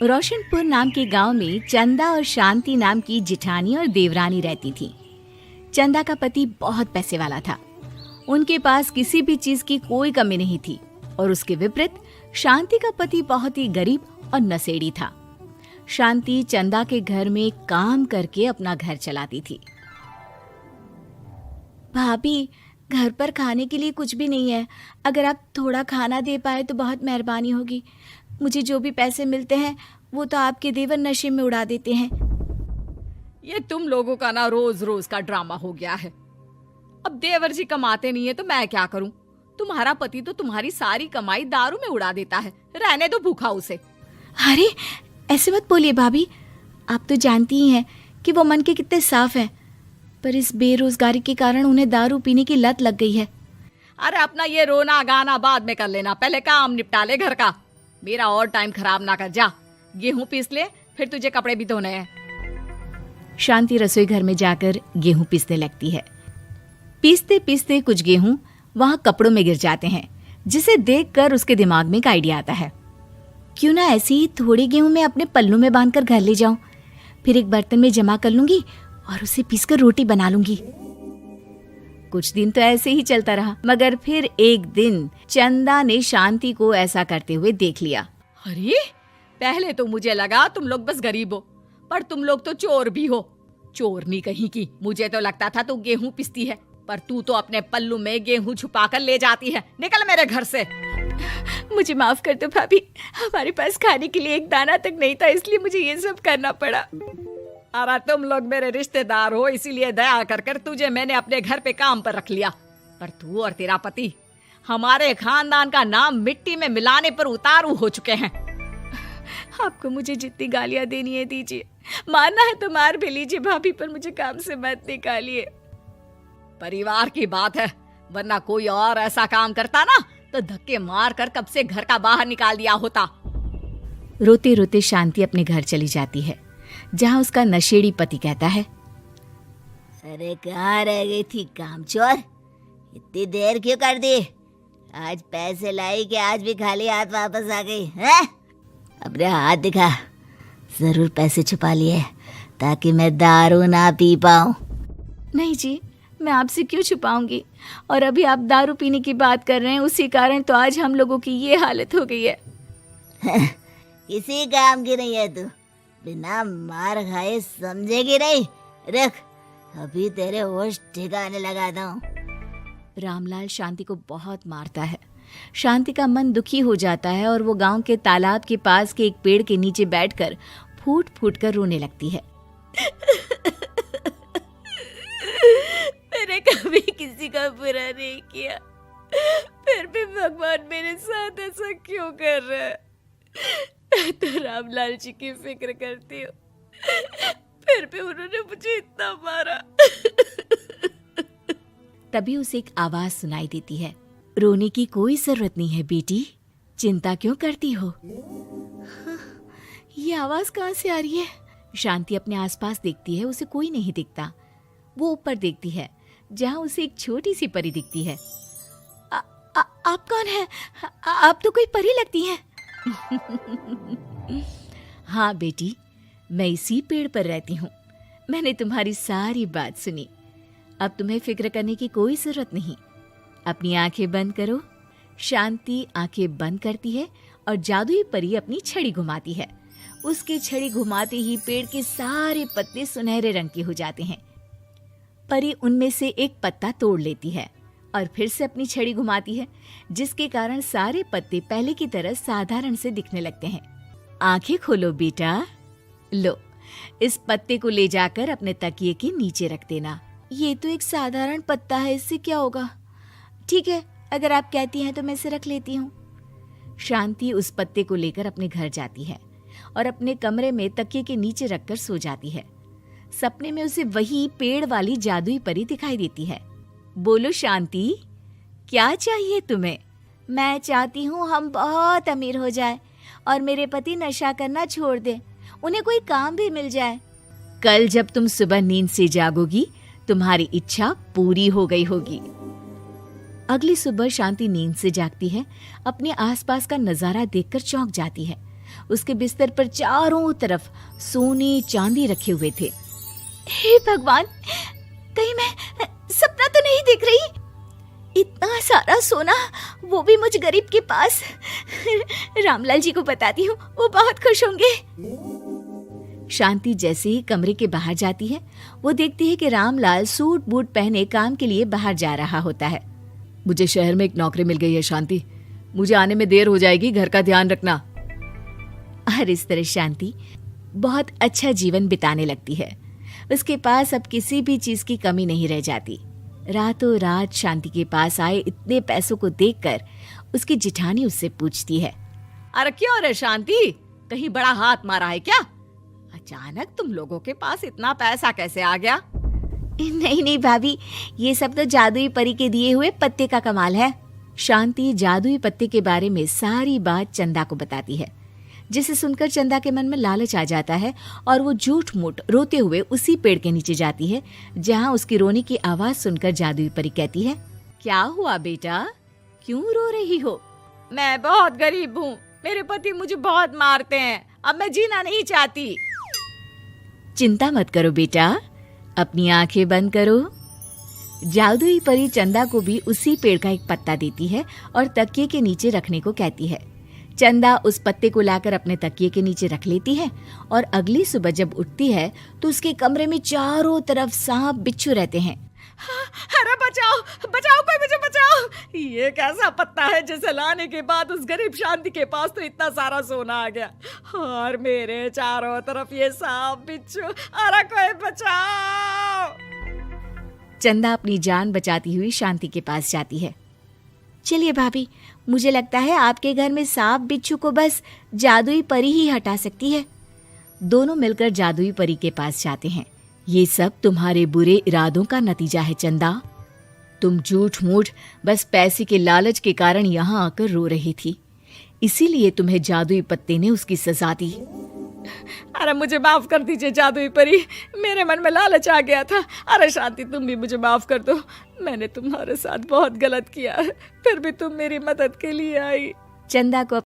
रोशनपुर नाम के गांव में चंदा और शांति नाम की जिठानी और देवरानी रहती थी। चंदा का पति बहुत पैसे वाला था। उनके पास किसी भी चीज की कोई कमी नहीं थी और उसके विपरीत शांति का पति बहुत ही गरीब और नशेड़ी था। शांति चंदा के घर में काम करके अपना घर चलाती थी। भाभी, घर पर खाने के लिए कुछ भी नहीं है। अगर आप थोड़ा खाना दे पाए तो बहुत मेहरबानी होगी। मुझे जो भी पैसे मिलते हैं वो तो आपके देवर नशे में उड़ा देते हैं। ये तुम लोगों का ना रोज रोज का ड्रामा हो गया है। अब देवर जी कमाते नहीं है तो मैं क्या करूं? तुम्हारा पति तो तुम्हारी सारी कमाई दारू में उड़ा देता है। रहने दो भूखा उसे। अरे ऐसे मत बोलिए भाभी, आप तो जानती ही हैं कि वो मन के कितने साफ हैं, पर इस बेरोजगारी के कारण उन्हें दारू पीने की लत लग गई है। अरे अपना ये रोना गाना बाद में कर लेना, पहले काम निपटा ले घर का। मेरा और टाइम खराब ना कर। जा गेहूं पीस ले, फिर तुझे कपड़े भी धोने हैं। शांति रसोई घर में जाकर गेहूं पीसने लगती है। पीसते पीसते कुछ गेहूं वहां कपड़ों में गिर जाते हैं, जिसे देखकर उसके दिमाग में एक आइडिया आता है। क्यों ना ऐसे ही थोड़े गेहूं मैं अपने पल्लू में बांधकर घर ले जाऊं, फिर एक बर्तन में जमा कर लूंगी और उसे पीसकर रोटी बना लूंगी। कुछ दिन तो ऐसे ही चलता रहा, मगर फिर एक दिन चंदा ने शांति को ऐसा करते हुए देख लिया। अरे पहले तो मुझे लगा तुम लोग बस गरीब हो, पर तुम लोग तो चोर भी हो। चोरनी कहीं की। मुझे तो लगता था तू गेहूं पिसती है, पर तू तो अपने पल्लू में गेहूं छुपाकर ले जाती है। निकल मेरे घर से। मुझे माफ कर दो भाभी, हमारे पास खाने के लिए एक दाना तक नहीं था, इसलिए मुझे ये सब करना पड़ा। अरे तुम लोग मेरे रिश्तेदार हो, इसीलिए दया कर कर तुझे मैंने अपने घर पे काम पर रख लिया, पर तू और तेरा पति हमारे खानदान का नाम मिट्टी में मिलाने पर उतारू हो चुके हैं। आपको मुझे जितनी गालियां देनी है दीजिए, मारना है तो मार भी लीजिए भाभी, पर मुझे काम से मत निकालिए। परिवार की बात है, वरना कोई और ऐसा काम करता ना तो धक्के मार कर कब से घर का बाहर निकाल दिया होता। रोते रोते शांति अपने घर चली जाती है, जहाँ उसका नशेड़ी पति कहता है, अरे कहाँ रह गई थी कामचोर? इतनी देर क्यों कर दी? आज पैसे लाई कि आज भी खाली हाथ वापस आ गई है? अपने हाथ दिखा। जरूर पैसे छुपा लिए ताकि मैं दारू ना पी पाऊं। नहीं जी, मैं आपसे क्यों छुपाऊंगी, और अभी आप दारू पीने की बात कर रहे हैं, उसी कारण तो आज हम लोगों की ये हालत हो गई है। किसी काम की नहीं है तू, बिना मार खाए समझेगी नहीं। रख, अभी तेरे होश ठिकाने लगाता हूँ। रामलाल शांति को बहुत मारता है। शांति का मन दुखी हो जाता है और वो गांव के तालाब के पास के एक पेड़ के नीचे बैठकर फूट फूट कर रोने लगती है। मैंने कभी किसी का बुरा नहीं किया, फिर भी भगवान मेरे साथ ऐसा क्यों कर रहा है? मैं तो रामलाल जी की फिक्र करती हूँ, फिर भी उन्होंने मुझे इतना मारा। तभी उसे एक आवाज सुनाई देती है, रोने की कोई जरूरत नहीं है बेटी, चिंता क्यों करती हो? ये आवाज कहाँ से आ रही है? शांति अपने आसपास देखती है, उसे कोई नहीं दिखता। वो ऊपर देखती है, जहाँ उसे एक छोटी सी परी दिखती है। आप कौन है? आप तो कोई परी लगती हैं। हाँ बेटी, मैं इसी पेड़ पर रहती हूँ। मैंने तुम्हारी सारी बात सुनी, अब तुम्हें फिक्र करने की कोई जरूरत नहीं। अपनी आंखें बंद करो। शांति आंखें बंद करती है और जादुई परी अपनी छड़ी घुमाती है। उसकी छड़ी घुमाते ही पेड़ के सारे पत्ते सुनहरे रंग के हो जाते हैं। परी उनमें से एक पत्ता तोड़ लेती है और फिर से अपनी छड़ी घुमाती है, जिसके कारण सारे पत्ते पहले की तरह साधारण से दिखने लगते हैं। आंखें खोलो बेटा। लो, इस पत्ते को ले जाकर अपने तकिए के नीचे रख देना। ये तो एक साधारण पत्ता है, इससे क्या होगा? ठीक है, अगर आप कहती हैं तो मैं इसे रख लेती हूँ। शांति उस पत्ते को लेकर अपने घर जाती है और अपने कमरे में तकिए के नीचे रखकर सो जाती है। सपने में उसे वही पेड़ वाली जादुई परी दिखाई देती है। बोलो शांति, क्या चाहिए तुम्हें? मैं चाहती हूँ हम बहुत अमीर हो जाए और मेरे पति नशा करना छोड़ दें, उन्हें कोई काम भी मिल जाए। कल जब तुम सुबह नींद से जागोगी, तुम्हारी इच्छा पूरी हो गई होगी। अगली सुबह शांति नींद से जागती है। अपने आसपास का नजारा देखकर चौंक जाती है। उसके बिस्तर पर चारों तरफ सोने चांदी रखे हुए थे। हे भगवान, कहीं मैं सपना तो नहीं देख रही? इतना सारा सोना, वो भी मुझ गरीब के पास। रामलाल जी को बताती हूँ, वो बहुत खुश होंगे। शांति जैसे ही कमरे के बाहर जाती है, वो देखती है कि रामलाल सूट बूट पहने काम के लिए बाहर जा रहा होता है। मुझे शहर में एक नौकरी मिल गई है शांति, मुझे आने में देर हो जाएगी, घर का ध्यान रखना। और इस तरह शांति बहुत अच्छा जीवन बिताने लगती है। उसके पास अब किसी भी चीज की कमी नहीं रह जाती। रातों रात शांति के पास आए इतने पैसों को देखकर उसकी जिठानी उससे पूछती है, अरे क्यों रे शांति, कहीं बड़ा हाथ मारा है क्या? अचानक तुम लोगों के पास इतना पैसा कैसे आ गया? नहीं नहीं भाभी, ये सब तो जादुई परी के दिए हुए पत्ते का कमाल है। शांति जादुई पत्ते के बारे में सारी बात चंदा को बताती है, जिसे सुनकर चंदा के मन में लालच आ जाता है और वो झूठ मूठ रोते हुए उसी पेड़ के नीचे जाती है जहाँ उसकी रोने की आवाज सुनकर जादुई परी कहती है, क्या हुआ बेटा, क्यों रो रही हो? मैं बहुत गरीब हूँ, मेरे पति मुझे बहुत मारते हैं, अब मैं जीना नहीं चाहती। चिंता मत करो बेटा, अपनी आंखें बंद करो। जादुई परी चंदा को भी उसी पेड़ का एक पत्ता देती है और तकिए के नीचे रखने को कहती है। चंदा उस पत्ते को लाकर अपने तकिए के नीचे रख लेती है और अगली सुबह जब उठती है तो उसके कमरे में चारों तरफ सांप बिच्छू रहते हैं। अरे बचाओ बचाओ, कोई मुझे बचाओ, ये कैसा पत्ता है जिसे लाने के बाद उस गरीब शांति के पास तो इतना सारा सोना आ गया, और मेरे चारों तरफ ये सांप बिच्छू, अरे कोई बचाओ। चंदा अपनी जान बचाती हुई शांति के पास जाती है। चलिए भाभी, मुझे लगता है आपके घर में सांप बिच्छू को बस जादुई परी ही हटा सकती है। दोनों मिलकर जादुई परी के पास जाते हैं। ये सब तुम्हारे बुरे इरादों का नतीजा है चंदा। तुम झूठ मूठ बस पैसे के लालच के कारण यहाँ आकर रो रही थी, इसीलिए तुम्हें जादुई पत्ते ने उसकी सजा दी। अरे मुझे माफ कर दीजिए जादुई परी, मेरे मन में लालच आ गया था। अरे शांति, तुम भी मुझे माफ कर दो, मैंने तुम्हारे साथ बहुत गलत किया है, फिर भी तुम मेरी मदद के लिए आई। चंदा को